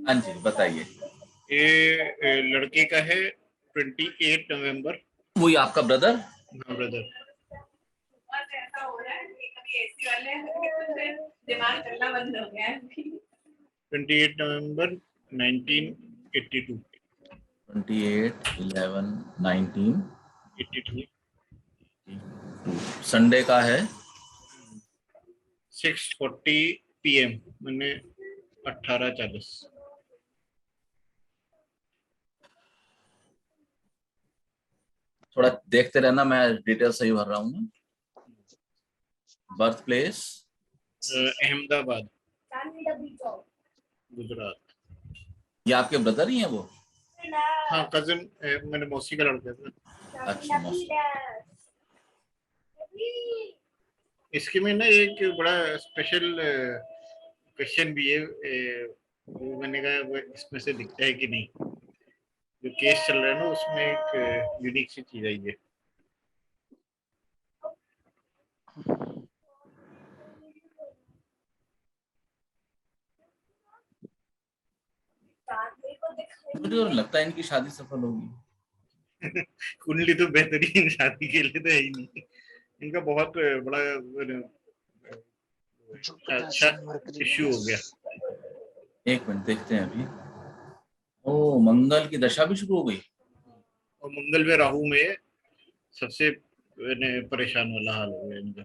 हाँ जी बताइए। ये लड़के का है 28 नवंबर। वही आपका ब्रदर? हाँ ब्रदर। ऐसा हो रहा है कभी एसी वाले दिमाग चलना बंद हो गया है। 28 नवंबर 1982। 28/11/1982। 82। संडे का है? 6:40 PM मैंने 18:40। थोड़ा देखते रहना, मैं डिटेल सही भर रहा हूँ ना। Birth place? अहमदाबाद, गुजरात। ये आपके ब्रदर ही हैं वो? हाँ कजिन, मैंने मौसी का लड़का था। अच्छा मौसी। इसके में ना एक बड़ा स्पेशल क्वेश्चन भी है। वो मैंने कहा वो इसमें से दिखता है कि नहीं। जो केस चल रहा है ना उसमें एक यूनिक सी चीज आई है। मुझे तो लगता है इनकी शादी सफल होगी। कुंडली तो बेहतरीन, शादी के लिए तो है ही नहीं। इनका बहुत बड़ा अच्छा इश्यू हो गया। एक मिनट देखते हैं अभी। ओ, मंगल की दशा भी शुरू हो गई। और मंगल में राहु में सबसे परेशान वाला हाल हो गया इनका।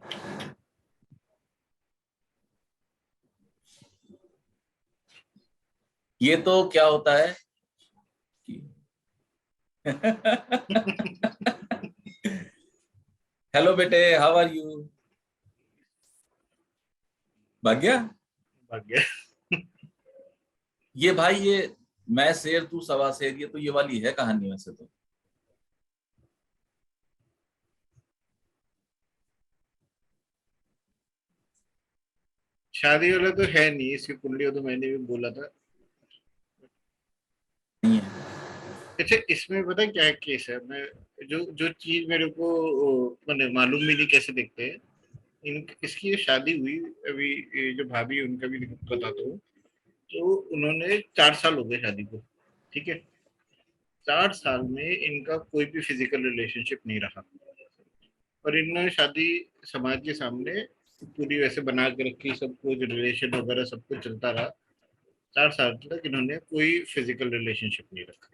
ये तो क्या होता है हेलो बेटे, हाउ आर यू? भाग गया? भाग गया। ये भाई, ये मैं शेर तू सवा शेर, ये तो ये वाली है कहानी वैसे तो। शादी वाला तो है नहीं इसकी कुंडली, तो मैंने भी बोला था। नहीं है। अच्छा इसमें पता है क्या केस है। मैं जो जो चीज मेरे को मैंने मालूम भी नहीं कैसे दिखते हैं। इसकी ये शादी हुई अभी, ये जो भाभी है उनका भी बताता हूँ। तो उन्होंने 4 साल हो गए शादी को। ठीक है। 4 साल में इनका कोई भी फिजिकल रिलेशनशिप नहीं रहा। और इन्होंने शादी समाज के सामने पूरी वैसे बना के रखी, सब कुछ रिलेशन वगैरह सब कुछ चलता रहा। 4 साल तक इन्होंने कोई फिजिकल रिलेशनशिप नहीं रखा।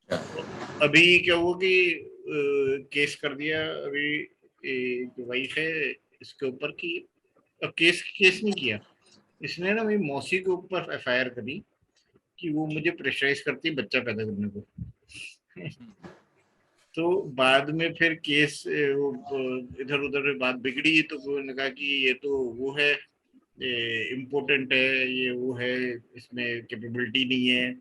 तो अभी क्या हुआ कि केस कर दिया अभी, जो वाइफ है इसके ऊपर की। अब केस केस नहीं किया इसने ना, मेरी मौसी के ऊपर FIR करी कि वो मुझे प्रेशराइज करती है बच्चा पैदा करने को। तो बाद में फिर केस वो इधर उधर बात बिगड़ी, तो उन्होंने कहा कि ये तो वो है, इम्पोर्टेंट है, ये वो है, इसमें कैपेबिलिटी नहीं है।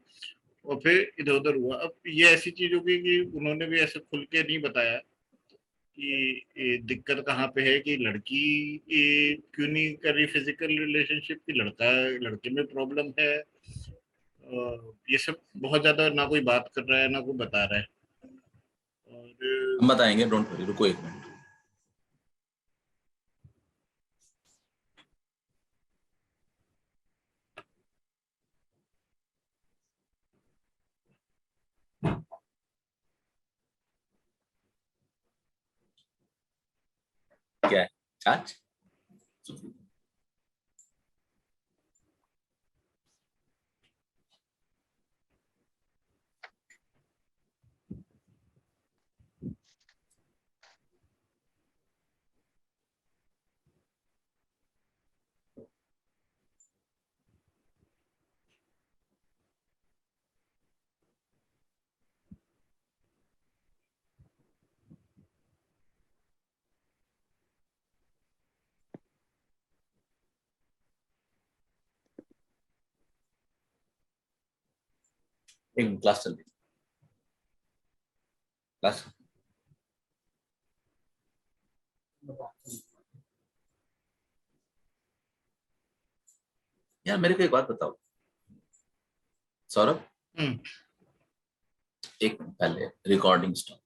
और फिर इधर उधर हुआ। अब ये ऐसी चीज हो गई कि उन्होंने भी ऐसे खुल के नहीं बताया कि ये दिक्कत कहाँ पे है, कि लड़की ये क्यों नहीं कर रही फिजिकल रिलेशनशिप, की लड़का लड़के में प्रॉब्लम है। ये सब बहुत ज्यादा ना कोई बात कर रहा है ना कोई बता रहा है। और हम बताएंगे, डोंट वरी, रुको एक मिनट। क्या है? चाच? एक मिनट, क्लास चल रही है, क्लास। यार मेरे को एक बात बताओ सौरभ, हम्म। एक मिनट पहले रिकॉर्डिंग स्टॉप।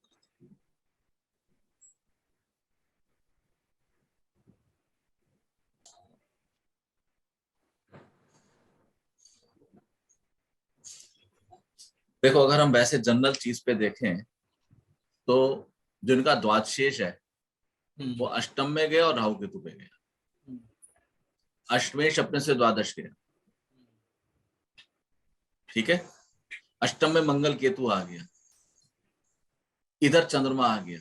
देखो अगर हम वैसे जनरल चीज पे देखें तो जिनका द्वादशेष है वो अष्टम में गया और राहु केतु पे गया। अष्टमेश अपने से द्वादश गया, ठीक है। अष्टम में मंगल केतु आ गया, इधर चंद्रमा आ गया।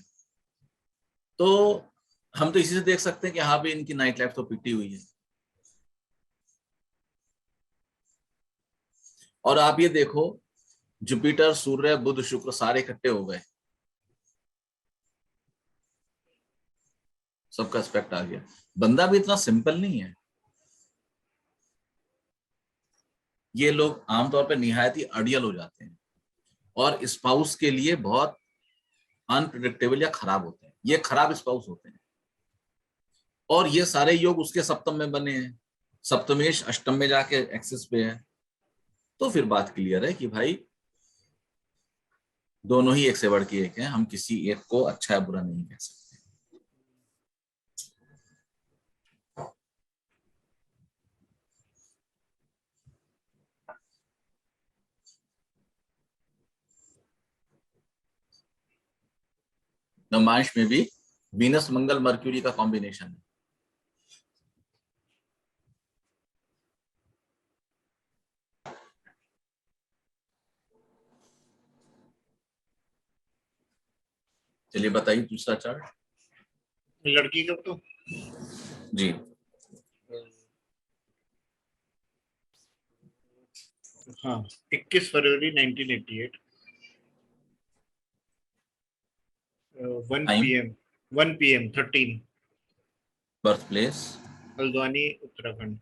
तो हम तो इसी से देख सकते हैं कि हाँ भी इनकी नाइट लाइफ तो पिटी हुई है। और आप ये देखो जुपिटर, सूर्य, बुध, शुक्र सारे इकट्ठे हो गए, सबका एस्पेक्ट आ गया। बंदा भी इतना सिंपल नहीं है। ये लोग आमतौर पर निहायत ही अड़ियल हो जाते हैं और स्पाउस के लिए बहुत अनप्रिडिक्टेबल या खराब होते हैं। ये खराब स्पाउस होते हैं। और ये सारे योग उसके सप्तम में बने हैं, सप्तमेश अष्टम में जाके एक्सिस पे है। तो फिर बात क्लियर है कि भाई दोनों ही एक से बढ़ के एक है, हम किसी एक को अच्छा या बुरा नहीं कह सकते। नवमांश में भी वीनस मंगल मर्क्यूरी का कॉम्बिनेशन है। चलिए बताइए दूसरा चार्ट। लड़की का तो जी हाँ 21 फरवरी 1988 1 time, PM 1 PM 13 birth place, Haldwani Uttarakhand.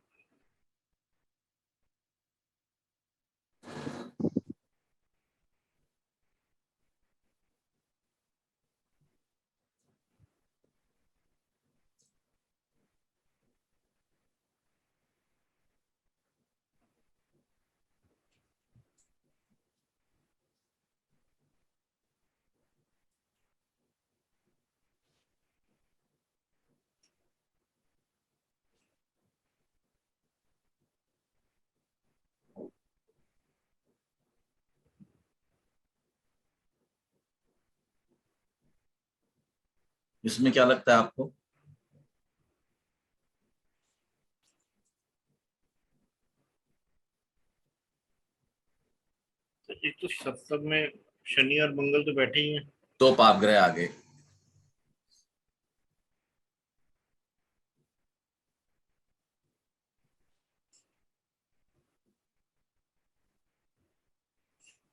इसमें क्या लगता है आपको? तो एक तो सप्तम में शनि और मंगल तो बैठे ही हैं। तो पाप ग्रह आ गए।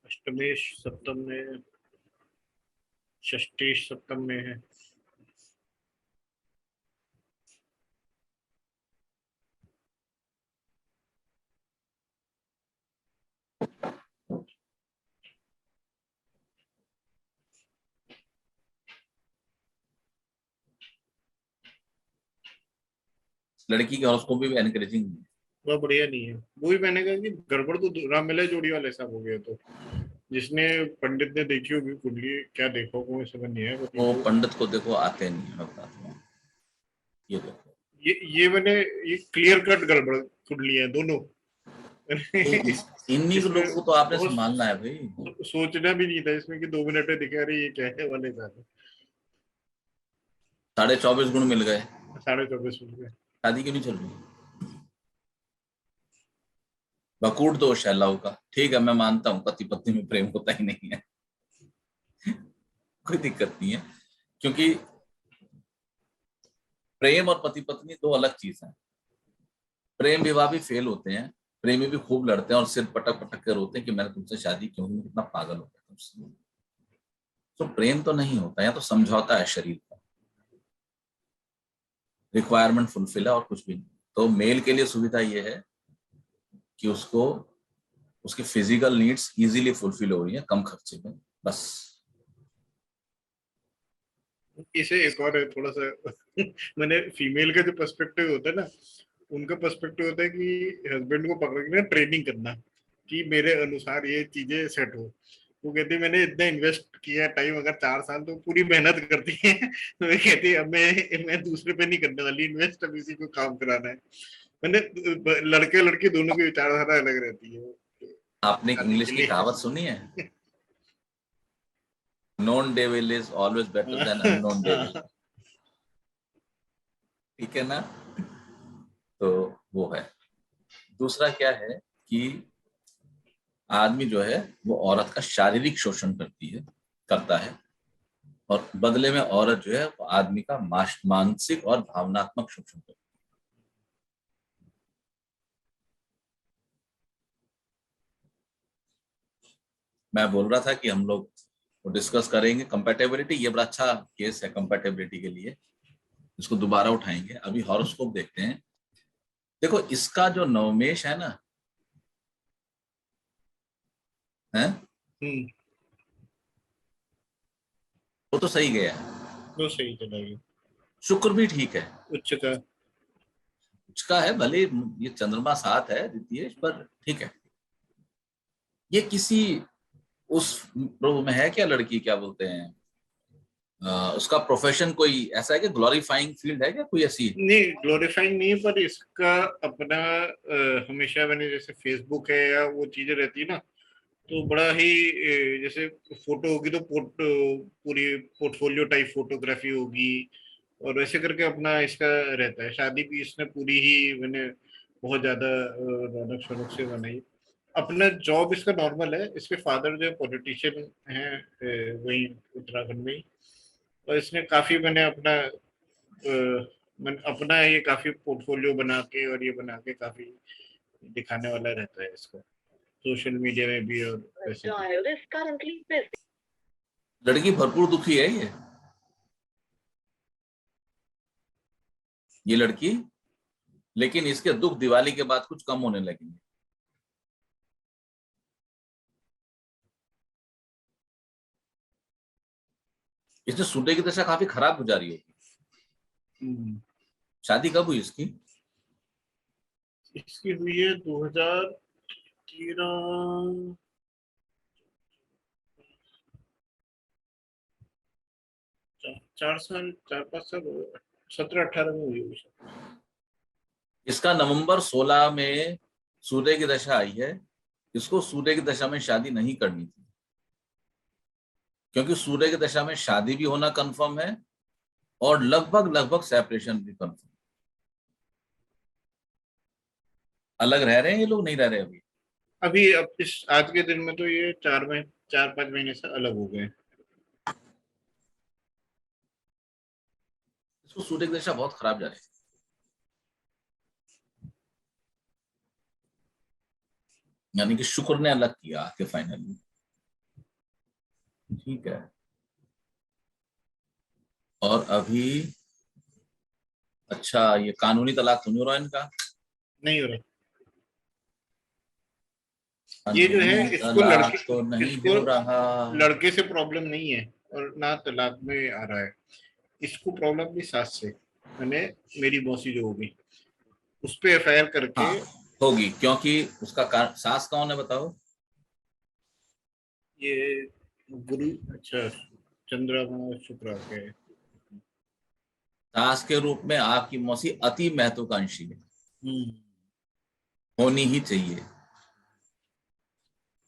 अष्टमेश सप्तम में, षष्टेश सप्तम में है। लड़की के हॉरोस्कोप भी एनकरेजिंग है। वह बढ़िया नहीं है। वो भी मैंने कहा कि गड़बड़ तो राम मिला जोड़ी वाले साहब हो गया। तो जिसने पंडित ने देखी होगी कुंडली, क्या देखा होगा मुझे समझ नहीं है। वो पंडित को देखो आते नहीं है, मैं बताता हूँ। ये देखो ये मैंने ये क्लियर कट गड़बड़ कुंडली है दोनों। इन्हीं इसमें लोगों को तो आपने बहुत संभालना है भाई। सोचना भी नहीं था इसमें कि 2 मिनट में दिखा रही ये क्या है वाले साहब। 24.5 गुण मिल गए। 24.5 मिनट। शादी क्यों नहीं चल रही? बकूट दोष है लव का, ठीक है मैं मानता हूँ पति पत्नी में प्रेम होता ही नहीं है। कोई दिक्कत नहीं है, क्योंकि प्रेम और पति पत्नी दो अलग चीज है। प्रेम विवाह भी फेल होते हैं, प्रेमी भी खूब लड़ते हैं और सिर पटक पटक कर रोते हैं कि मैंने तुमसे शादी क्यों की, कितना पागल हो गया तुमसे। तो प्रेम तो नहीं होता, या तो समझौता है शरीर का, रिक्वायरमेंट फुलफिल है और कुछ भी नहीं। तो मेल के लिए सुविधा यह है कि उसको उसकी फिजिकल नीड्स इजीली फुलफिल हो रही है कम खर्चे में, बस। इसे एक और है थोड़ा सा। मैंने फीमेल का जो पर्सपेक्टिव होता है ना, उनका पर्सपेक्टिव होता है कि हस्बैंड को पकड़ के ट्रेनिंग करना कि मेरे अनुसार ये चीजें सेट हो। वो कहती है मैंने इतना इन्वेस्ट किया टाइम, अगर 4 साल तो पूरी मेहनत करती है। तो मैं कहती है अब मैं दूसरे पे नहीं करने वाली इन्वेस्ट, अब इसी को काम कराना है। मैंने लड़के लड़के दोनों की विचारधारा अलग रहती है। आपने एक शादी इंग्लिश के की लिए कहावत सुनी है, known devil is always better than unknown devil, ठीक है ना। तो वो है। दूसरा क्या है कि आदमी जो है वो औरत का शारीरिक शोषण करता है, और बदले में औरत जो है वो आदमी का मानसिक और भावनात्मक शोषण करती है। मैं बोल रहा था कि हम लोग वो डिस्कस करेंगे कंपैटिबिलिटी, ये बड़ा अच्छा केस है कंपैटिबिलिटी के लिए, इसको दोबारा उठाएंगे। अभी हॉरोस्कोप देखते हैं। देखो इसका जो नवमेश है ना, है वो तो सही गया है, वो सही चलाएगी। शुक्र भी ठीक है, उच्च का उसका है, भले ये चंद्रमा साथ है द्वितीय पर ठीक है। ये किसी उस वो में है क्या, लड़की क्या बोलते हैं, उसका प्रोफेशन कोई ऐसा है कि ग्लोरीफाइंग फील्ड है क्या कोई ऐसी? नहीं, ग्लोरीफाइंग नहीं, पर इसका अपना हमेशा मैंने जैसे फेसबुक है या वो चीजें रहती है ना, तो बड़ा ही जैसे फोटो होगी तो पूरी पोर्टफोलियो टाइप फोटोग्राफी होगी, और वैसे करके अपना इसका रहता है। शादी भी इसने पूरी ही मैंने बहुत ज्यादा रौनक शौनक से बनाई। अपना जॉब इसका नॉर्मल है, इसके फादर जो पॉलिटिशियन हैं वही उत्तराखंड में ही, और इसने काफी मैंने अपना ये काफी पोर्टफोलियो बना के और ये बना के काफी दिखाने वाला रहता है इसका, सोशल मीडिया में भी और वैसे भी। लड़की भरपूर दुखी है ये लड़की, लेकिन इसके दुख दिवाली के बाद कुछ कम होने लगेंगे। इसने सूर्य की दशा काफी खराब गुजारी होगी। शादी कब हुई इसकी? इसकी हुई है 2013, 4 साल 4-5 साल हो गए, 17-18 में हुई होगी। इसका नवंबर 16 में सूर्य की दशा आई है। इसको सूर्य की दशा में शादी नहीं करनी थी, क्योंकि सूर्य की दशा में शादी भी होना कंफर्म है और लगभग लगभग सेपरेशन भी कंफर्म। अलग रह रहे हैं ये लोग, नहीं रह रहे अभी। अभी अब इस आज के दिन में तो ये 4-5 महीने से अलग हो गए। इसको सूर्य की दशा बहुत खराब जा रही है, यानी कि शुक्र ने अलग किया आके फाइनली, ठीक है। और अभी अच्छा, ये कानूनी तलाक तो नहीं हो रहा इनका? नहीं हो रहा। ये जो है तो नहीं इसको हो रहा। लड़के से प्रॉब्लम नहीं है और ना तलाक में आ रहा है, इसको प्रॉब्लम भी सास से। मैंने मेरी मौसी जो होगी उस पे एफआईआर करके। हाँ होगी, क्योंकि उसका सास कौन है बताओ? ये गुरु, अच्छा, चंद्रमा शुक्र के। सास के रूप में आपकी मौसी अति महत्वाकांक्षी है, होनी ही चाहिए।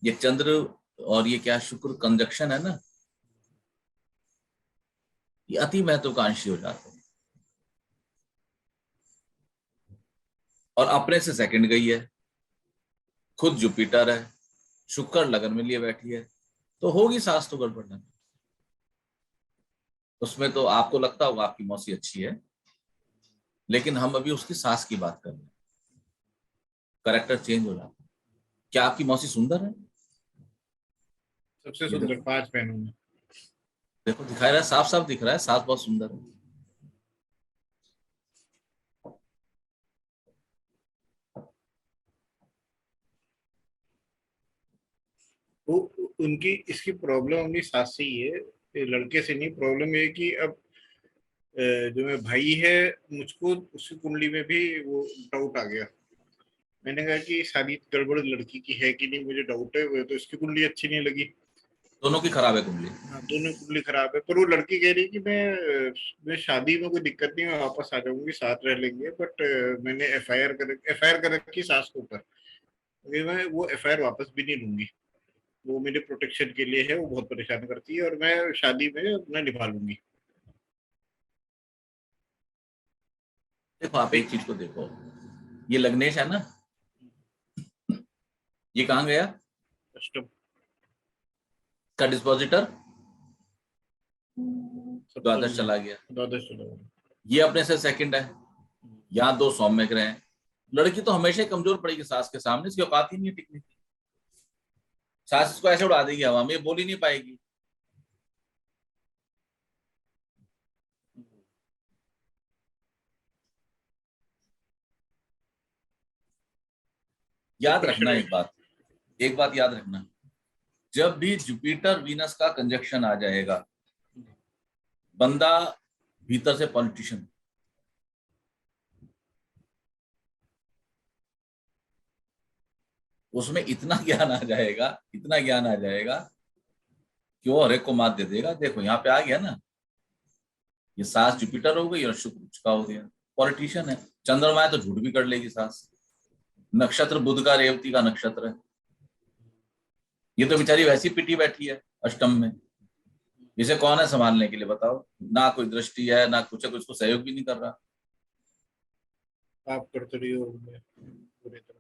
ये चंद्र और ये क्या शुक्र कंजक्शन है ना, ये अति महत्वाकांक्षी हो जाते हैं। और अपने से सेकंड गई है, खुद जुपिटर है, शुक्र लगन में लिए बैठी है, तो होगी सास तो गड़बड़ नहीं। उसमें तो आपको लगता होगा आपकी मौसी अच्छी है, लेकिन हम अभी उसकी सास की बात कर रहे हैं। करेक्टर चेंज हो जाता है। क्या आपकी मौसी सुंदर है? सबसे ये सुंदर देखो, 5 बहनों में। देखो दिखा रहा है, साफ साफ दिख रहा है, सास बहुत सुंदर है। वो उनकी इसकी प्रॉब्लम अपनी सास से ही है, ये लड़के से नहीं। प्रॉब्लम ये है कि अब जो मेरा भाई है, मुझको उसकी कुंडली में भी वो डाउट आ गया। मैंने कहा कि शादी गड़बड़ लड़की की है कि नहीं, मुझे डाउट है। वो तो इसकी कुंडली अच्छी नहीं लगी। दोनों की खराब है कुंडली। हाँ, दोनों की कुंडली खराब है, पर वो लड़की कह रही कि मैं शादी में कोई दिक्कत नहीं, मैं वापस आ जाऊंगी, साथ रह लेंगे। बट मैंने एफआईआर कर रखी सास के ऊपर, मैं वो एफआईआर वापस भी नहीं लूंगी। वो मेरे प्रोटेक्शन के लिए है, वो बहुत परेशान करती है और मैं शादी में अपना निभा लूंगी। देखो आप एक चीज को देखो, ये लग्नेश है ना, ये कहाँ गया, अष्टम का डिस्पोजिटर द्वादश सप्तम चला गया, द्वादश चला गया। ये अपने से सेकंड है, यहाँ 2 सौम्य ग्रह हैं। लड़की तो हमेशा ही कमजोर पड़ेगी सास के सामने, इसकी औकात ही नहीं है टिकने की। सास इसको ऐसे उड़ा देगी हवा में, ये बोल ही नहीं पाएगी। याद रखना एक बात याद रखना, जब भी जुपिटर वीनस का कंजक्शन आ जाएगा, बंदा भीतर से पॉलिटिशियन, उसमें इतना ज्ञान आ जाएगा, इतना ज्ञान आ जाएगा कि वो हर एक को मात दे देगा। देखो यहाँ पे आ गया ना, ये सास जुपिटर हो गई और शुक्र उसका हो गया, पॉलिटिशियन है। चंद्रमा है तो झूठ भी कर लेगी सास। नक्षत्र बुध का रेवती का नक्षत्र है, ये तो बेचारी वैसी पिटी बैठी है अष्टम में। इसे कौन है संभालने के लिए बताओ, ना कोई दृष्टि है ना कुछ है, कोई उसको सहयोग भी नहीं कर रहा। आप करते रही हो पूरी तरह।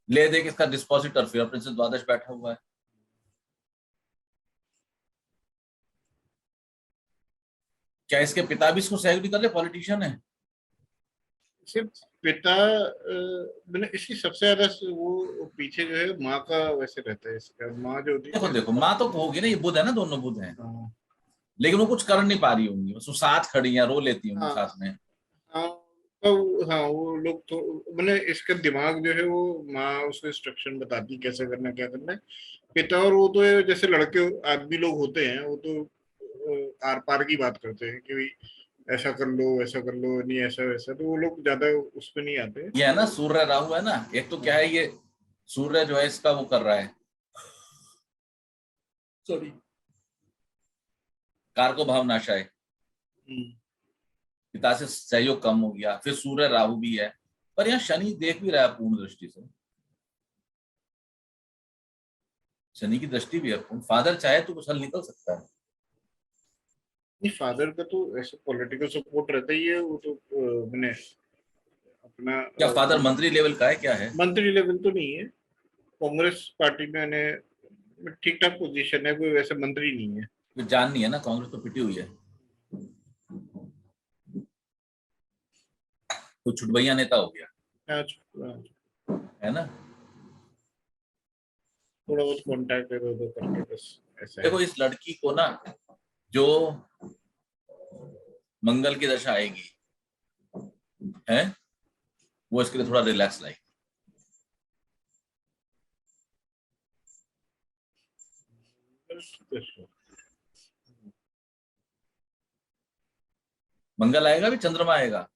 ले देख इसका डिस्पोजिटर फिर अपने से द्वादश बैठा हुआ है। क्या इसके पिता भी इसको सहयोग नहीं कर रहे, पॉलिटिशियन है। सिर्फ पिता मैंने इसकी सबसे ज्यादा वो पीछे जो है माँ का वैसे रहता है, इसका माँ जो होती देखो है। देखो माँ तो होगी ना, ये बुध है ना, दोनों बुध हैं, हाँ लेकिन वो कुछ कर नहीं पा रही होंगी, बस वो साथ खड़ी हैं, रो लेती होंगी हाँ साथ में। हाँ तो हाँ वो लोग तो मैंने इसका दिमाग जो है वो माँ उसको इंस्ट्रक्शन बताती कैसे करना क्या करना है। पिता और वो तो जैसे लड़के आदमी लोग होते हैं, वो तो आर पार की बात करते हैं कि भाई ऐसा कर लो वैसा कर लो, नहीं ऐसा वैसा, तो वो लोग ज्यादा उसमें नहीं आते। ये है ना सूर्य राहु है ना, एक तो क्या है ये सूर्य जो है इसका वो कर रहा है, सॉरी, कारको भाव नाशा है, पिता से सहयोग कम हो गया। फिर सूर्य राहु भी है, पर यहाँ शनि देख भी रहा है पूर्ण दृष्टि से, शनि की दृष्टि भी है पूर्ण। फादर चाहे तो कुछ हल निकल सकता है। नहीं फादर का तो ऐसे पॉलिटिकल सपोर्ट रहता ही है, वो तो मैंने अपना क्या फादर मंत्री लेवल का है, क्या है? मंत्री लेवल तो नहीं है, कांग्रेस पार्टी में ठीक ठाक पोजीशन है, कोई वैसे मंत्री नहीं है। तो जान नहीं है ना, कांग्रेस तो पिटी हुई है, तो छुटभैया नेता हो गया है ना। थोड़ा बहुत कॉन्टैक्ट है तो करके बस ऐसा है। देखो इस लड़की को ना जो मंगल की दशा आएगी है, वो इसके लिए थोड़ा रिलैक्स लाएगी। मंगल आएगा भी, चंद्रमा आएगा।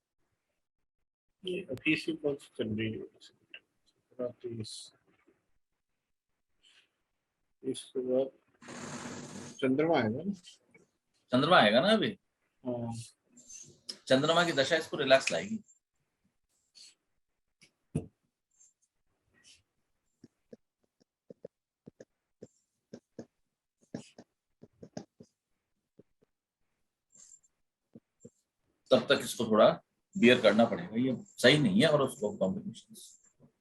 ये अभी से बहुत चल रही है, इसके बाद चंद्रमा आएगा ना। चंद्रमा आएगा ना अभी, हाँ चंद्रमा की दशा इसको रिलैक्स लाएगी। तब तक इसको थोड़ा बियर करना पड़ेगा, ये सही नहीं है। और उसको कॉम्बिनेशन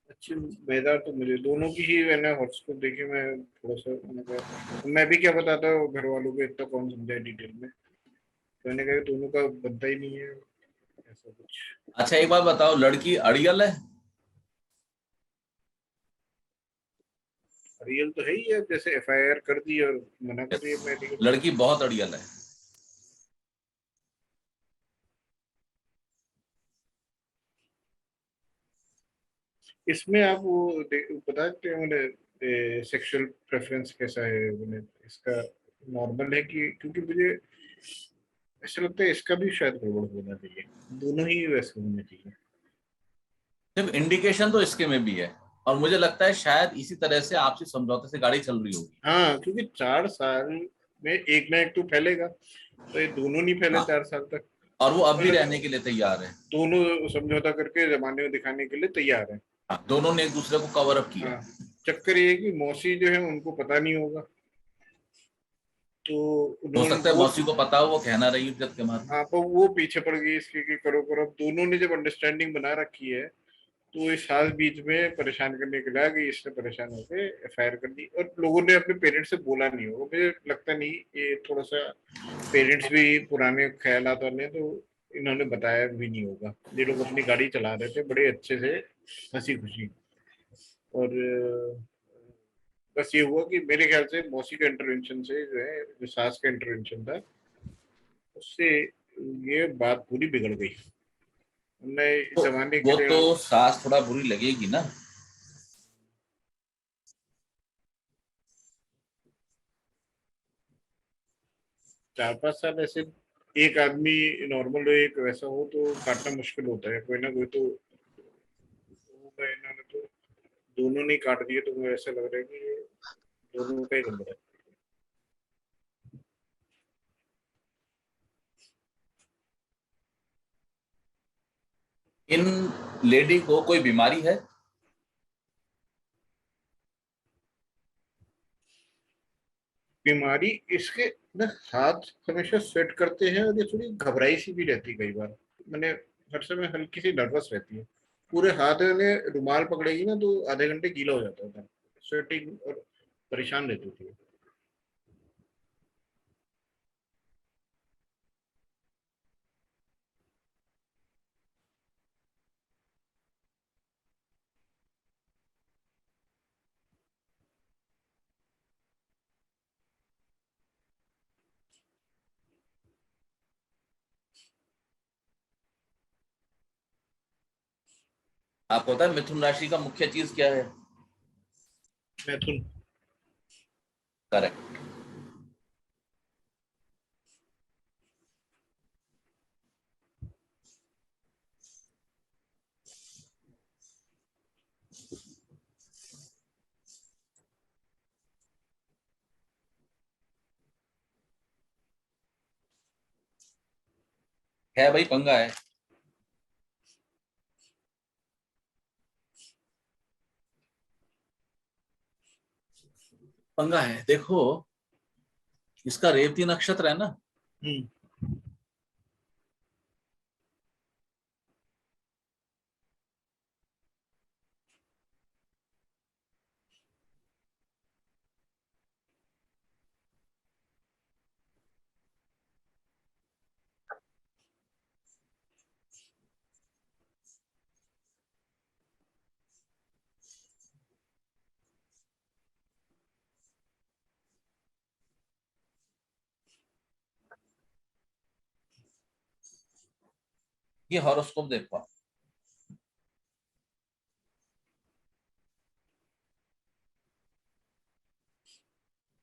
अच्छी मजेदार तो मुझे दोनों की ही मैंने हॉटस्पॉट देखी, मैं थोड़ा सा मैंने कहा मैं भी क्या बताता हूँ घर वालों को, इतना कौन समझाए डिटेल में, तो मैंने कहा दोनों का बनता ही नहीं है ऐसा कुछ। अच्छा एक बात बताओ, लड़की अड़ियल है? रियल तो है ही है, जैसे एफआईआर कर दी और मना कर दिया मेडिकल। लड़की बहुत अड़ियल है। इसमें आप वो बता सकते हैं मैंने सेक्सुअल प्रेफरेंस कैसा है, मैंने इसका नॉर्मल है कि, क्योंकि मुझे ऐसा लगता है इसका भी शायद गड़बड़ होना चाहिए, दोनों ही वैसे होने चाहिए। सिर्फ इंडिकेशन तो इसके में भी है, और मुझे लगता है शायद इसी तरह से आपसी समझौते से गाड़ी चल रही होगी। हाँ क्योंकि 4 साल में एक ना एक तो फैलेगा, तो ये दोनों नहीं फैले हाँ। 4 साल तक, और वो अब भी रहने के लिए तैयार है। दोनों समझौता करके जमाने में दिखाने के लिए तैयार है। हाँ, दोनों ने एक दूसरे को कवर अप किया। हाँ चक्कर ये है कि मौसी जो है उनको पता नहीं होगा, तो हो उन्होंने सकता है वो, मौसी को पता हो, वो कहना रही इज्जत के मारे। हाँ, पर वो पीछे पड़ गई इसके कि करो करो। अब दोनों ने जब अंडरस्टैंडिंग बना रखी है, तो इस साल बीच में परेशान करने के लिए कि इसने परेशान होकर एफआईआर कर दी, और लोगों ने अपने पेरेंट्स से बोला नहीं होगा, मुझे लगता नहीं। ये थोड़ा सा पेरेंट्स भी पुराने ख्यालात वाले हैं, तो इन्होंने बताया भी नहीं होगा। ये लोग अपनी गाड़ी चला रहे थे बड़े अच्छे से, हंसी खुशी। और बस ये हुआ कि मेरे ख्याल से मौसी के इंटरवेंशन से जो है, जो सास का इंटरवेंशन था, उससे ये बात पूरी बिगड़ गई। नए तो जमाने के वो लिए तो सास थोड़ा बुरी लगेगी ना। 4-5 साल ऐसे एक आदमी नॉर्मल हो, एक वैसा हो, तो काटना मुश्किल होता है, कोई ना कोई तो होगा। इन्होंने तो दोनों ने काट दिए, तो मुझे ऐसा लग रहा है कि ये दोनों का ही गड़बड़ है। इन लेडी को कोई बीमारी है? बीमारी इसके ना, हाथ हमेशा स्वेट करते हैं, और ये थोड़ी घबराई सी भी रहती है कई बार। मैंने हर समय हल्की सी नर्वस रहती है। पूरे हाथ में रुमाल पकड़ेगी ना, तो आधे घंटे गीला हो जाता था, स्वेटिंग, और परेशान रहती थी। आपको पता है मिथुन राशि का मुख्य चीज क्या है? मैथुन। करेक्ट। है भाई, पंगा है। पंगा है, देखो। इसका रेवती नक्षत्र है ना। हम्म। ये हॉरोस्कोप देखो आप।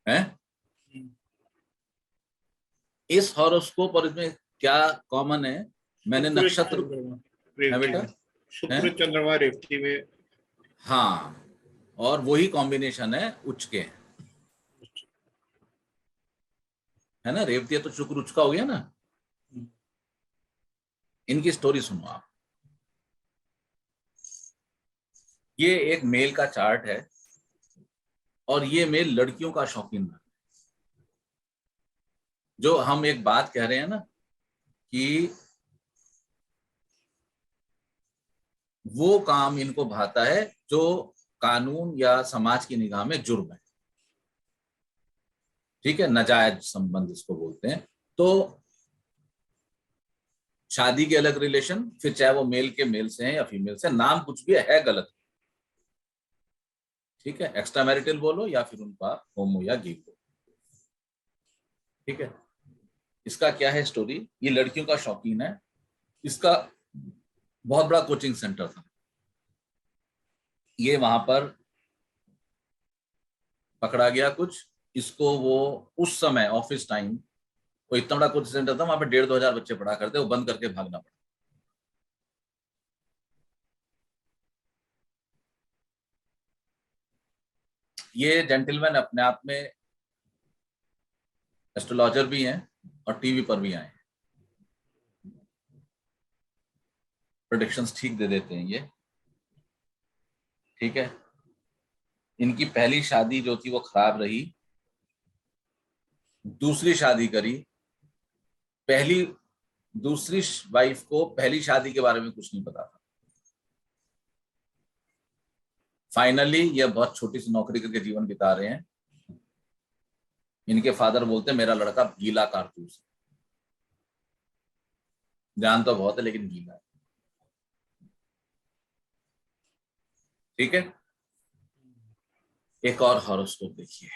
है। इस हॉरोस्कोप और इसमें क्या कॉमन है? मैंने शुक्र नक्षत्र। चंद्रमा है रेवती बेटा। में। है। शुक्र चंद्रमा रेवती में। हाँ। और वही कॉम्बिनेशन है उच्च के। है ना, रेवती है तो शुक्र उच्च का हो गया ना। इनकी स्टोरी सुनो आप। ये एक मेल का चार्ट है, और ये मेल लड़कियों का शौकीन है। जो हम एक बात कह रहे हैं ना, कि वो काम इनको भाता है जो कानून या समाज की निगाह में जुर्म है। ठीक है, नाजायज संबंध इसको बोलते हैं। तो शादी के अलग रिलेशन, फिर चाहे वो मेल के मेल से है या फीमेल से, नाम कुछ भी है गलत। ठीक है, एक्स्ट्रा मैरिटल बोलो या फिर उनका होमो या गी बोलो। ठीक है। इसका क्या है स्टोरी? ये लड़कियों का शौकीन है। इसका बहुत बड़ा कोचिंग सेंटर था। ये वहां पर पकड़ा गया कुछ। इसको वो उस समय ऑफिस टाइम, वो इतना बड़ा कोचिंग सेंटर था, वहां पे 1,500-2,000 बच्चे पढ़ा करते, वो बंद करके भागना पड़ा। ये जेंटलमैन अपने आप में एस्ट्रोलॉजर भी हैं, और टीवी पर भी आए हैं। प्रेडिक्शंस ठीक दे देते हैं ये। ठीक है। इनकी पहली शादी जो थी वो खराब रही, दूसरी शादी करी, पहली दूसरी वाइफ को पहली शादी के बारे में कुछ नहीं पता था। फाइनली ये बहुत छोटी सी नौकरी करके जीवन बिता रहे हैं। इनके फादर बोलते हैं मेरा लड़का गीला कारतूस है, जान तो बहुत है लेकिन गीला है। ठीक है, एक और हॉरोस्कोप देखिए।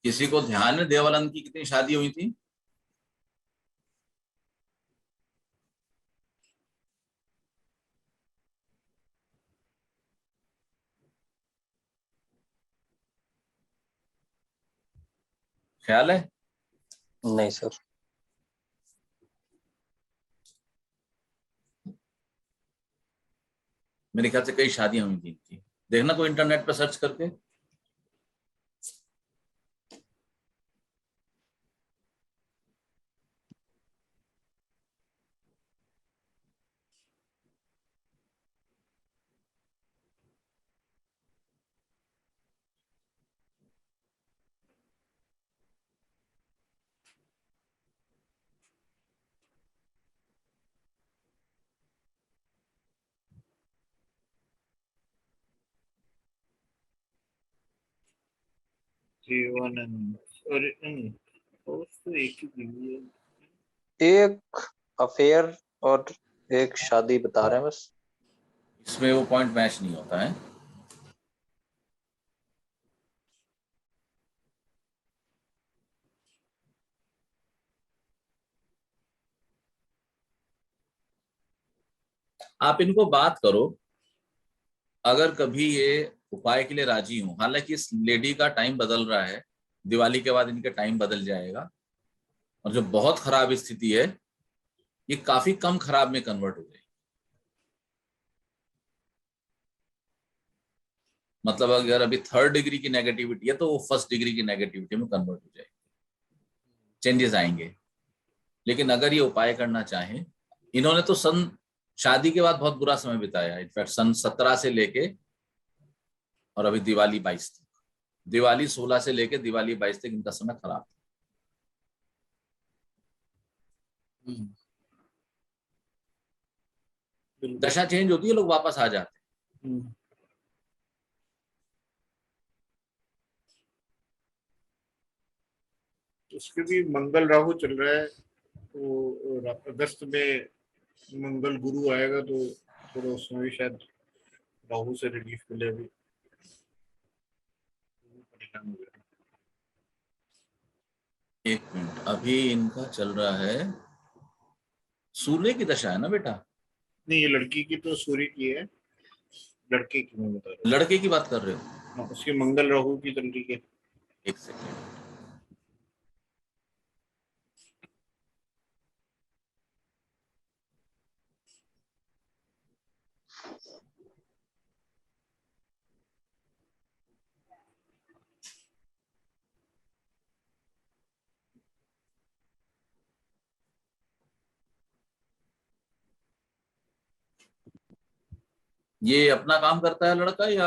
किसी को ध्यान है देवानंद की कितनी शादी हुई थी? ख्याल है? नहीं सर। मेरे ख्याल से कई शादियां हुई थी इनकी, देखना कोई इंटरनेट पर सर्च करके। जीवनानंद और तो एक ही बीवी है। एक अफेयर और एक शादी बता रहे हैं बस। इसमें वो पॉइंट मैच नहीं होता है। आप इनको बात करो, अगर कभी ये उपाय के लिए राजी हो। हालांकि इस लेडी का टाइम बदल रहा है, दिवाली के बाद इनका टाइम बदल जाएगा, और जो बहुत खराब स्थिति है ये काफी कम खराब में कन्वर्ट हो जाएगी। मतलब अगर अभी 3rd डिग्री की नेगेटिविटी है तो वो 1st डिग्री की नेगेटिविटी में कन्वर्ट हो जाएगी, चेंजेस आएंगे। लेकिन अगर ये उपाय करना चाहें, इन्होंने तो शादी के बाद बहुत बुरा समय बिताया, इनफैक्ट सन 17 से लेके और अभी दिवाली 22 तक, दिवाली 16 से लेके दिवाली 22 तक इनका समय खराब था। दशा चेंज होती है, लोग वापस आ जाते हैं। उसके भी मंगल राहु चल रहा है, तो अगस्त में मंगल गुरु आएगा, तो थोड़ा उसमें भी शायद राहु से रिलीफ मिले। अभी परेशान हो गया। एक मिनट, अभी इनका चल रहा है सूर्य की दशा है ना बेटा? नहीं, ये लड़की की तो सूर्य की है, लड़के की मैं बता रहा लड़के की बात कर रहे हो? हूँ। उसकी मंगल राहु की चल रही है। एक सेकेंड, ये अपना काम करता है लड़का या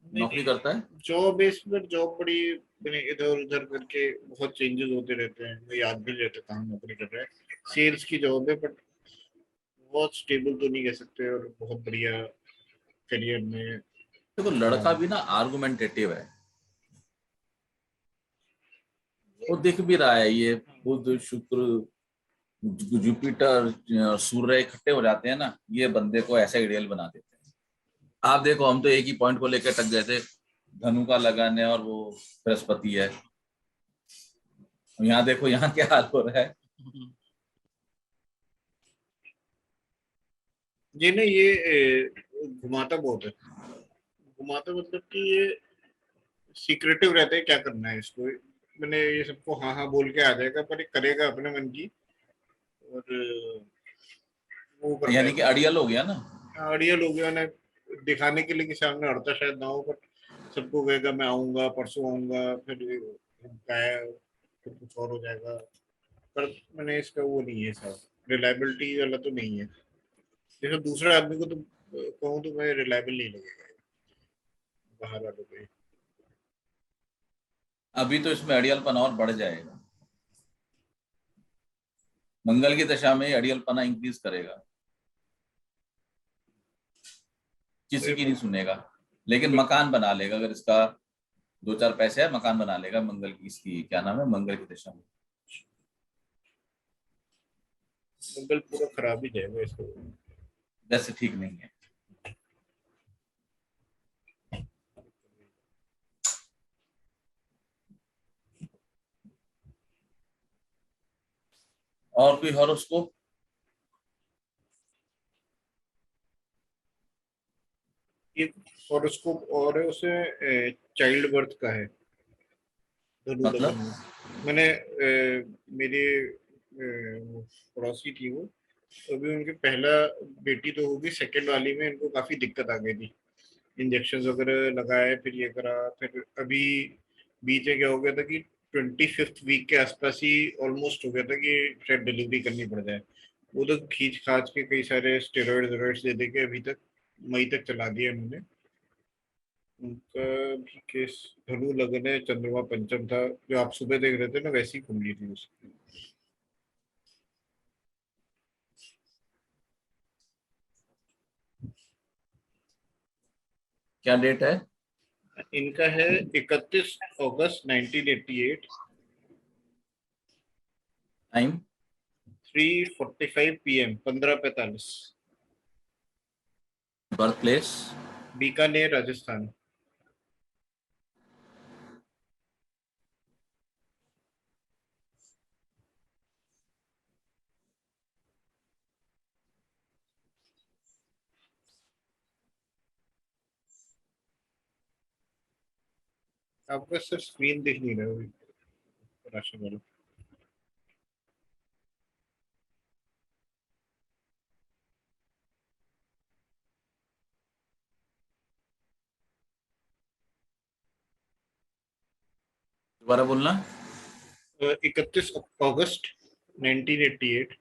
नौकरी करता है? जॉब बेस पर जॉब बड़ी इधर उधर करके बहुत चेंजेस होते रहते हैं, मैं याद भी नहीं रहता कहाँ नौकरी कर रहा है। सेल्स की जॉब है, बट बहुत स्टेबल तो नहीं कह सकते, और बहुत बढ़िया करियर में। देखो लड़का भी ना आर्गुमेंटेटिव है, वो दिख भी रहा है। ये बुध शुक्र जुपिटर और सूर्य इकट्ठे हो जाते हैं ना, ये बंदे को ऐसा आइडियल बना देते हैं। आप देखो, हम तो एक ही पॉइंट को लेकर टक गए थे, धनु का लगाने, और वो बृहस्पति है। यहाँ देखो यहाँ क्या हाल हो रहा है। ये ना, ये घुमाता बहुत है, घुमाता मतलब कि ये सीक्रेटिव रहता है क्या करना है इसको। मैंने ये सबको हाँ हाँ बोल के आ जाएगा, पर ये करेगा अपने मन की, और वो कर यानी कि पाएगा। अड़ियल हो गया ना। अड़ियल हो गया ना, दिखाने के लिए कि सामने अड़ता शायद ना हो, बट सबको कहेगा मैं आऊंगा, परसों आऊंगा, फिर गाया तो कुछ और हो जाएगा, पर मैंने इसका वो नहीं है सर, रिलायबिलिटी वाला तो नहीं है। जैसे दूसरे आदमी को तो कहूँ तो मैं रिलायबल नहीं लगेगा बाहर वालों पे। अभी तो इसमें अड़ियलपना और बढ़ जाएगा, मंगल की दशा में अड़ियलपना इंक्रीज करेगा, किसी की नहीं सुनेगा, लेकिन मकान बना लेगा। अगर इसका दो चार पैसे है, मकान बना लेगा मंगल की, इसकी क्या नाम है, मंगल की दशा में। मंगल पूरा खराब ही जाएगा इसको। वैसे ठीक नहीं है। और कोई हॉरोस्कोप? एक हॉरोस्कोप और है, उसमें चाइल्ड बर्थ का है धनु लगन मतलब में। मैंने मेरे वो पड़ोसी थी वो, तो अभी उनकी पहला बेटी तो होगी, सेकंड वाली में इनको काफी दिक्कत आ गई थी, इंजेक्शन वगैरह लगाए, फिर ये करा, फिर अभी बीच में क्या हो गया था कि 25th वीक के आसपास ही ऑलमोस्ट हो गया था कि शायद डिलीवरी करनी पड़ जाए। वो तो खींच खाच के कई सारे स्टेरॉइड दे दे के अभी तक मई तक चला दिया उन्होंने। उनका भी केस धनु लगन है, चंद्रमा पंचम था, जो आप सुबह देख रहे थे ना, वैसी कुंडली थी उसकी। क्या डेट है? इनका है 31 अगस्त 1988, time? 3:45 PM, 15:45, birth place? Bikaner Rajasthan. आपका सिर्फ स्क्रीन दिख नहीं रहा है राशि। दोबारा बोलना। 31 अगस्त 1988,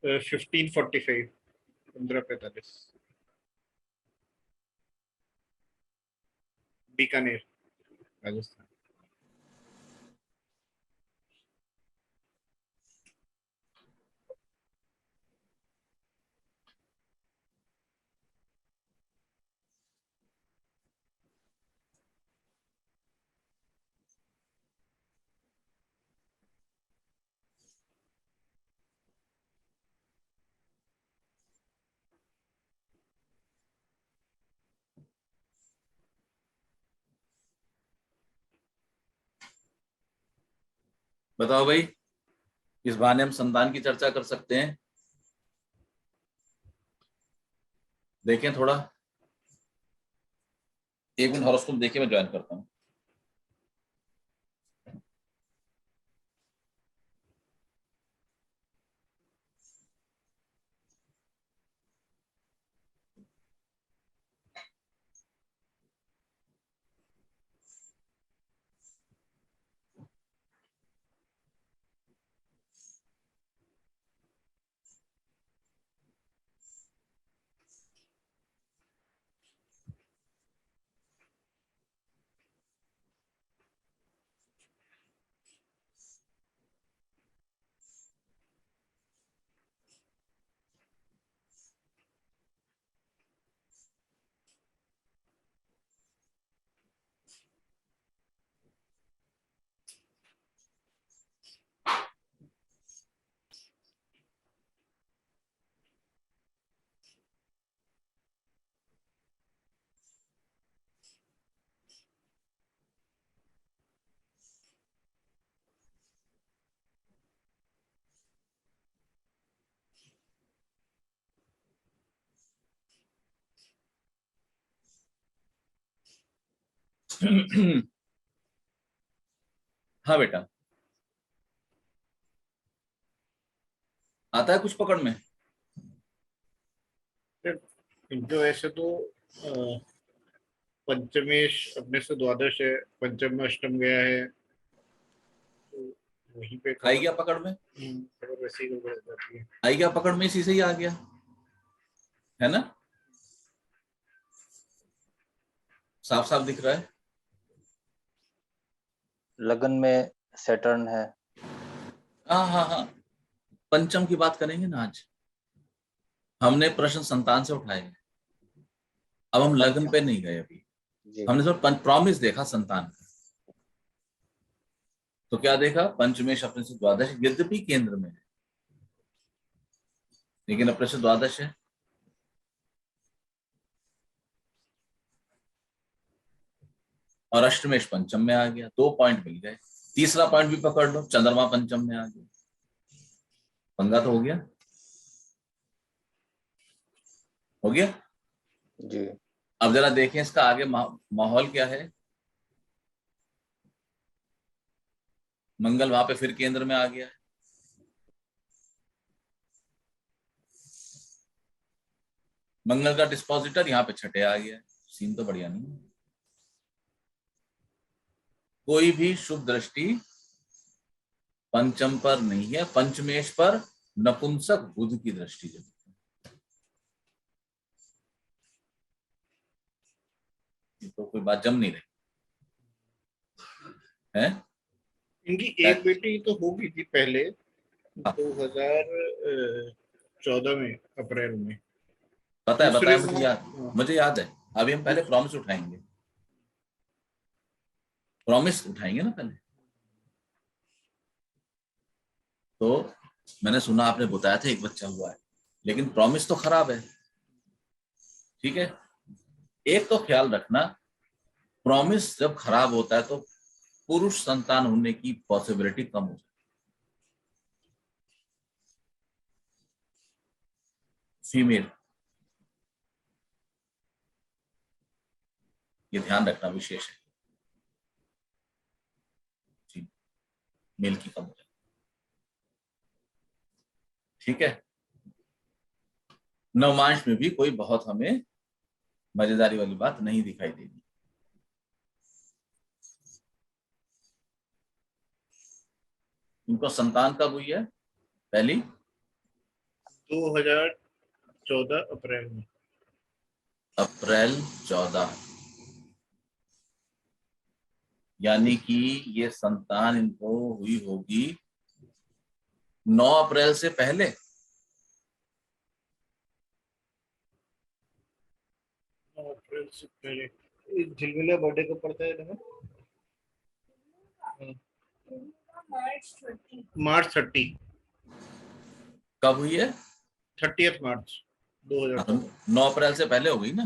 15:45, 15:45, बीकानेर राजस्थान। बताओ भाई, इस बहाने हम संतान की चर्चा कर सकते हैं। देखें थोड़ा, एक मिनट हॉरोस्कोप देखे मैं ज्वाइन करता हूँ। हाँ बेटा, आता है कुछ पकड़ में? इनको ऐसे तो पंचमेश अपने से द्वादश है, पंचम में अष्टम गया है, तो वहीं पे आई गया पकड़ में, खबर वैसे ही गड़बड़ हो जाती है। आई गया पकड़ में, इसी से ही आ गया, है ना, साफ साफ दिख रहा है। लगन में सैटर्न है। हाँ हाँ हाँ, पंचम की बात करेंगे ना आज, हमने प्रश्न संतान से उठाए हैं, अब हम लगन पे नहीं गए अभी, जी हमने सिर्फ प्रॉमिस देखा संतान का। तो क्या देखा, पंचमेश अपने से द्वादश, यद्यपि केंद्र में है लेकिन अपने से द्वादश है। और अष्टमेश पंचम में आ गया, 2 पॉइंट मिल गए। तीसरा पॉइंट भी पकड़ लो, चंद्रमा पंचम में आ गया, पंगा तो हो गया, हो गया। जी। अब जरा देखें इसका आगे माहौल क्या है। मंगल वहां पे फिर केंद्र में आ गया है, मंगल का डिस्पोजिटर यहाँ पे छठे आ गया है, सीन तो बढ़िया नहीं है। कोई भी शुभ दृष्टि पंचम पर नहीं है, पंचमेश पर नपुंसक बुध की दृष्टि है, तो कोई बात जम नहीं रही है। इनकी एक बेटी तो हो गई थी पहले 2014 में, अप्रैल में। पता है दूसरे मुझे याद है। अभी हम पहले प्रॉमिस उठाएंगे, प्रॉमिस उठाएंगे ना पहले। तो मैंने सुना आपने बताया था एक बच्चा हुआ है, लेकिन प्रॉमिस तो खराब है, ठीक है। एक तो ख्याल रखना, प्रॉमिस जब खराब होता है तो पुरुष संतान होने की पॉसिबिलिटी कम हो जाती है, फीमेल, ये ध्यान रखना विशेष है जी, मेल की कम हो जाती है, ठीक है। नवमांश में भी कोई बहुत हमें मजेदारी वाली बात नहीं दिखाई देगी। इनको संतान कब हुई है पहली? 2014 अप्रैल में। अप्रैल 14, यानी कि ये संतान इनको हुई होगी 9 अप्रैल से पहले। 9 अप्रैल से पहले झिलमिला बर्थडे को पड़ता है ना, मार्च 30। कब हुई है? 30 मार्च 2014। 9 अप्रैल से पहले हो गई ना,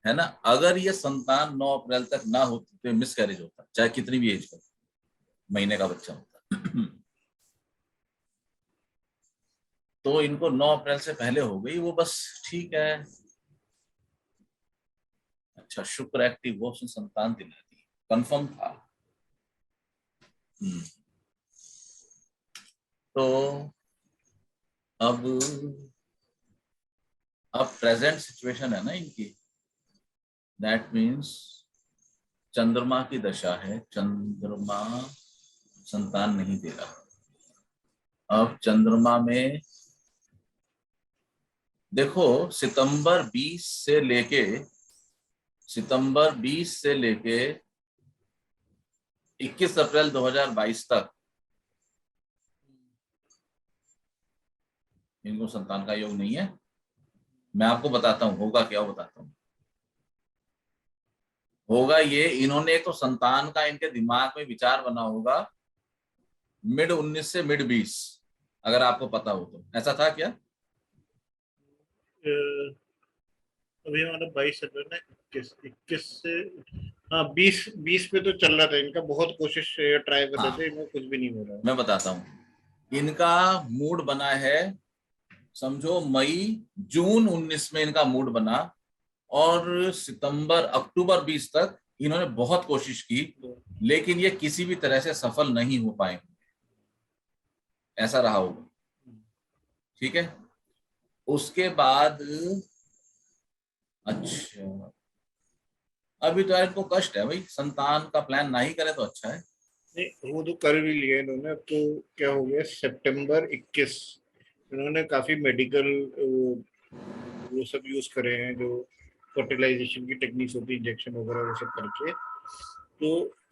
है ना। अगर ये संतान 9 अप्रैल तक ना होती तो मिस कैरेज होता, चाहे कितनी भी एज का महीने का बच्चा होता। तो इनको 9 अप्रैल से पहले हो गई वो, बस ठीक है। अच्छा, शुक्र एक्टिव वो उसने संतान दिलाई, कंफर्म था। तो अब प्रेजेंट सिचुएशन है ना इनकी, दैट मीन्स चंद्रमा की दशा है, चंद्रमा संतान नहीं दे रहा। अब चंद्रमा में देखो, सितंबर 20 से लेके 21 अप्रैल 2022 तक इनको संतान का योग नहीं है। मैं आपको बताता हूं होगा क्या, बताता हूं। होगा ये, इन्होंने एक तो संतान का इनके दिमाग में विचार बना होगा मिड 19 से मिड 20, अगर आपको पता हो तो। ऐसा था क्या? अभी हमारा 22 चल रहा है ना, 21 से, हाँ 20 पे तो चल रहा था इनका, बहुत कोशिश ट्राई कर रहे थे, इनमें कुछ भी नहीं हो रहा है। मैं बताता हूँ, इनका मूड बना है, समझो मई जून 19 में इनका मूड बना, और सितंबर अक्टूबर 20 तक इन्होंने बहुत कोशिश की, लेकिन ये किसी भी तरह से सफल नहीं हो पाए, ऐसा रहा होगा, ठीक है। उसके बाद अच्छा, अभी तो यार इनको कष्ट है भाई, संतान का प्लान ना ही करे तो अच्छा है। नहीं वो तो कर भी लिया इन्होंने। अब तो क्या हो गया, सितंबर 21 इन्होंने काफी मेडिकल वो सब यूज करे हैं, जो फर्टिलाइजेशन की टेक्निक्स होती है, इंजेक्शन वगैरह वो सब करके। तो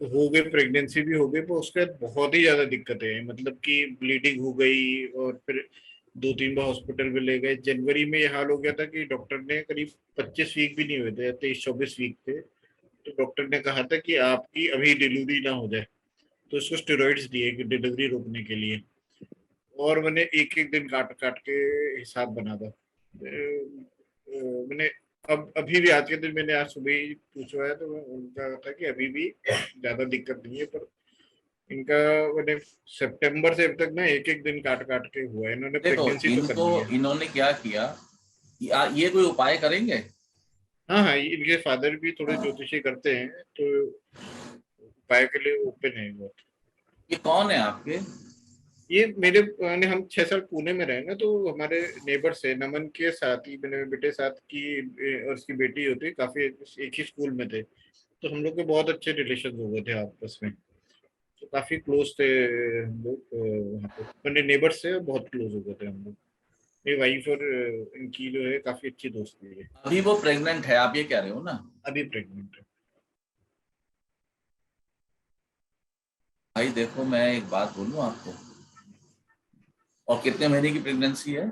हो गए, प्रेगनेंसी भी हो गई, पर उसके बाद बहुत ही ज्यादा दिक्कतें हैं, मतलब कि ब्लीडिंग हो गई, और फिर 2-3 बार हॉस्पिटल में ले गए। जनवरी में ये हाल हो गया था कि डॉक्टर ने, करीब 25 वीक भी नहीं हुए थे, 23-24 वीक थे, तो डॉक्टर ने कहा था कि आपकी अभी डिलीवरी ना हो जाए, तो इसको स्टेरॉइड्स दिए कि डिलीवरी रोकने के लिए। और मैंने एक एक दिन काट काट के हिसाब बना था। मैंने अब अभी भी आज के दिन मैंने आज सुबह ही पूछा है, तो उनका था कि अभी भी ज्यादा दिक्कत नहीं है, पर इनका मैंने सितंबर से अब तक ना एक एक दिन काट काट के हुआ है। इन्होंने देखो प्रेगनेंसी तो कर इनको ली है। इन्होंने क्या किया, ये कोई उपाय करेंगे? हाँ हाँ, इनके फादर भी थोड़े ज्योतिषी करते हैं, तो उपाय के लिए ओपन है बहुत। ये कौन है आपके? ये मेरे हम 6 साल पुणे में रहे ना, तो हमारे नेबर से नमन के साथ ही, मेरे बेटे साथ की और उसकी बेटी होती, काफी एक ही स्कूल में थे, तो हम लोग के बहुत अच्छे रिलेशन हो गए थे आपस में, तो काफी क्लोज थे हम लोग। वहाँ पे मैंने नेबर से बहुत क्लोज हो गए थे हम लोग। मेरी वाइफ और इनकी जो है काफी अच्छी दोस्ती है। अभी वो प्रेग्नेंट है, आप ये कह रहे हो ना? अभी प्रेग्नेंट है। भाई देखो मैं एक बात बोलूं आपको, और कितने महीने की प्रेगनेंसी है?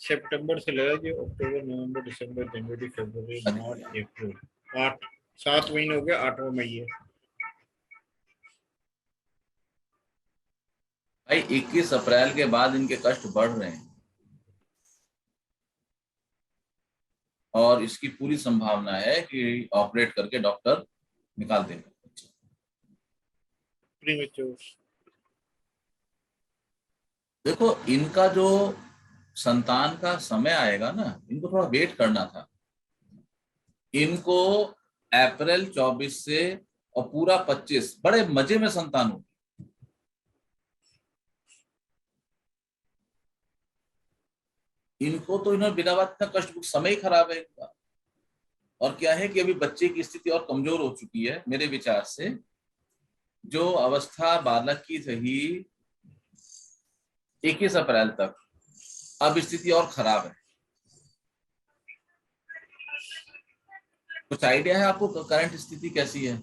सितंबर से लगा कि अक्टूबर, नवंबर, दिसंबर, जनवरी, फरवरी, अरे मार्च, अप्रैल, 7 महीने हो गए, 8वां महीना है। भाई 21 अप्रैल के बाद इनके कष्ट बढ़ रहे हैं, और इसकी पूरी संभावना है कि ऑपरेट करके डॉक्टर निकाल देगा। प्रीमेच्योर। देखो इनका जो संतान का समय आएगा ना, इनको थोड़ा वेट करना था। इनको अप्रैल 24 से और पूरा 25 बड़े मजे में संतान होगी। इनको तो इन्होंने बिना बात का कष्ट, समय ही खराब है इनका। और क्या है कि अभी बच्चे की स्थिति और कमजोर हो चुकी है मेरे विचार से। जो अवस्था बालक की थी 21 अप्रैल तक, अब स्थिति और खराब है। कुछ आइडिया है आपको करंट स्थिति कैसी है?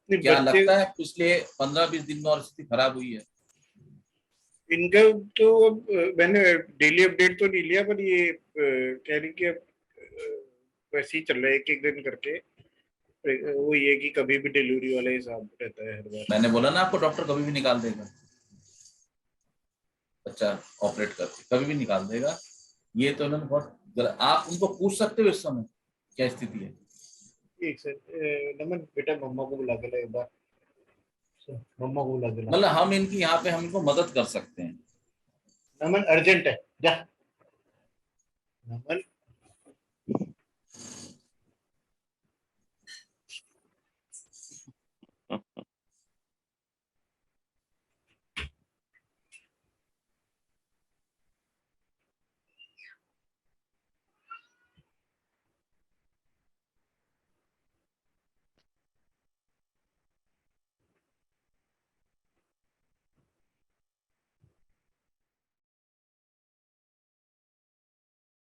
क्या बच्चे, लगता है पिछले 15-20 दिन में और स्थिति खराब हुई है? इनका तो अब मैंने डेली अपडेट तो नहीं लिया, पर ये कह रही कि अब वैसे ही चल रहा है, एक एक दिन करके। वो ये कि कभी भी डिलीवरी वाला हिसाब रहता है हर बार। मैंने बोला ना आपको, डॉक्टर कभी भी निकाल देगा बच्चा, ऑपरेट करके कभी भी निकाल देगा। ये तो इन्होंने बहुत आप उनको पूछ सकते हो इस समय क्या स्थिति है। एक से नमन बेटा, मम्मा को बुला के ला एक बार, मम्मा को बुला के ला। मतलब हम इनकी यहाँ पे हम इनको मदद कर सकते हैं। नमन अर्जेंट है, जा। नमन